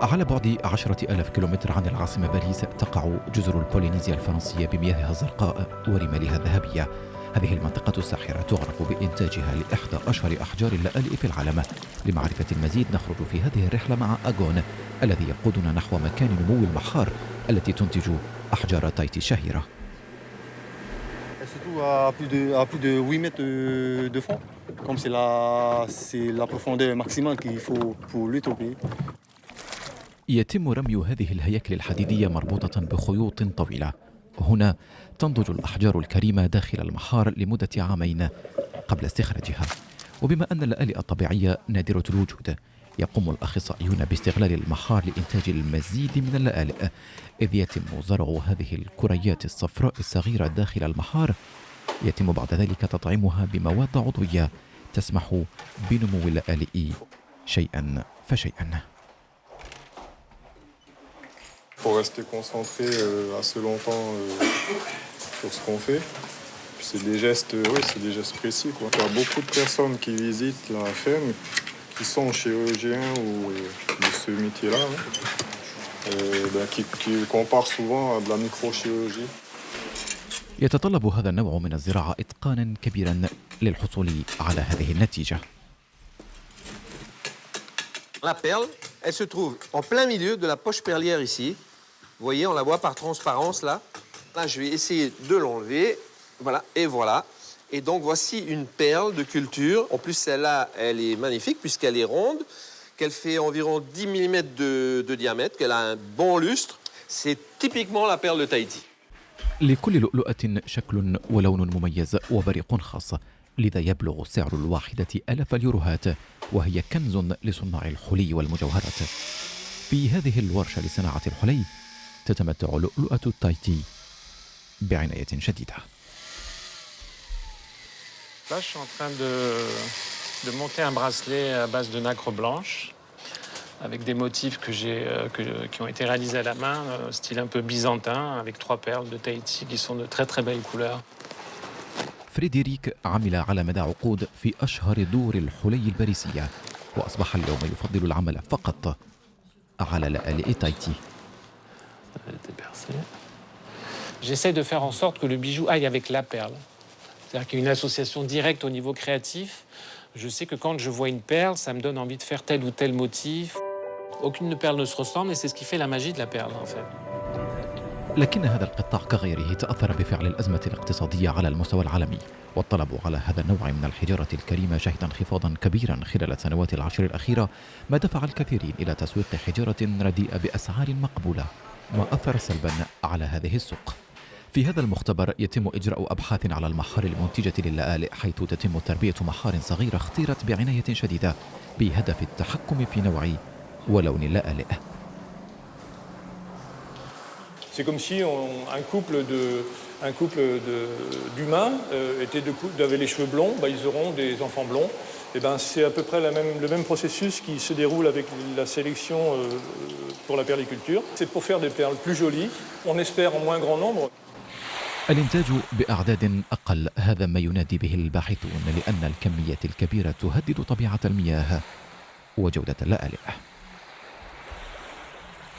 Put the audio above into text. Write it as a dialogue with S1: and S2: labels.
S1: على بعد 10,000 كيلومتر عن العاصمة باريس تقع جزر البولينيزيا الفرنسية بمياهها الزرقاء ورمالها الذهبية. هذه المنطقة الساحرة تعرف بإنتاجها لإحدى أشهر أحجار اللآلئ في العالم. لمعرفة المزيد نخرج في هذه الرحلة مع أغون الذي يقودنا نحو مكان نمو المحار التي تنتج أحجار تايتي الشهيرة.
S2: Surtout à plus de 8 mètres de fond, comme c'est la profondeur maximale qu'il faut pour l'utopie.
S1: يتم رمي هذه الهياكل الحديدية مربوطة بخيوط طويلة. هنا تنضج الأحجار الكريمة داخل المحار لمدة عامين قبل استخراجها. وبما أن اللآلئ الطبيعية نادرة الوجود، يقوم الأخصائيون باستغلال المحار لإنتاج المزيد من اللآلئ، إذ يتم زرع هذه الكريات الصفراء الصغيرة داخل المحار. يتم بعد ذلك تطعيمها بمواد عضوية تسمح بنمو اللآلئ شيئا فشيئا.
S3: Pour rester concentré assez longtemps sur ce qu'on fait. C'est des gestes, oui, c'est des gestes précis, quoi. Il y a beaucoup de personnes qui visitent la ferme, qui sont chirurgiens ou de ce métier-là, qui comparent souvent à de la microchirurgie.
S1: يتطلب هذا النوع من الزراعة إتقانا كبيرا للحصول على هذه النتيجة.
S4: La perle, elle se trouve en plein milieu de la poche perlière ici. Vous voyez, on la voit par transparence là. Là, je vais essayer de l'enlever. Voilà, et voilà. Et donc, voici une perle de culture. En plus, celle-là, elle est magnifique puisqu'elle est ronde, qu'elle fait environ 10 mm de diamètre, qu'elle a un bon lustre. C'est typiquement la perle de Tahiti.
S1: لكل لؤلؤة شكل ولون مميز وبريق خاص، لذا يبلغ سعر الواحدة 1000 اليوروهات، وهي كنز لصناع الحلي والمجوهرات. في هذه الورشة لصناعة الحلي تتمتع لؤلؤة التايتي بعناية شديدة.
S5: Là, je suis en train de monter un bracelet à base de nacre blanche avec des motifs qui ont été réalisés à la main, style un peu byzantin, avec 3 perles de Tahiti qui sont de très très belles couleurs.
S1: فريدريك عمل على مدى عقود في أشهر دور الحلي الباريسية، وأصبح اليوم يفضل العمل فقط على لآلئ تايتي.
S5: J'essaie de faire en sorte que le bijou aille avec la perle. C'est-à-dire qu'il y a une association directe au niveau créatif. Je sais que quand je vois une perle, ça me donne envie de faire tel ou tel motif. Aucune perle ne se ressemble et c'est ce qui fait la magie de la perle, en fait.
S1: لكن هذا القطاع كغيره تأثر بفعل الأزمة الاقتصادية على المستوى العالمي، والطلب على هذا النوع من الحجارة الكريمة شهد انخفاضا كبيرا خلال السنوات العشر الأخيرة، ما دفع الكثيرين إلى تسويق حجارة رديئة بأسعار مقبولة، ما أثر سلبا على هذه السوق. في هذا المختبر يتم إجراء أبحاث على المحار المنتجة للآلئ، حيث تتم تربية محار صغيرة اختيرت بعناية شديدة بهدف التحكم في نوع ولون اللآلئ.
S6: C'est comme si un couple d'humains avait les cheveux blonds, ils auront des enfants blonds. Et c'est à peu près le même processus qui se déroule avec la sélection pour la perliculture. C'est pour faire des perles plus jolies, on espère en moins grand nombre.
S1: الإنتاج بأعداد أقل، هذا ما ينادي به الباحثون، لأن الكميات الكبيرة تهدد طبيعة المياه وجودة اللآلئ.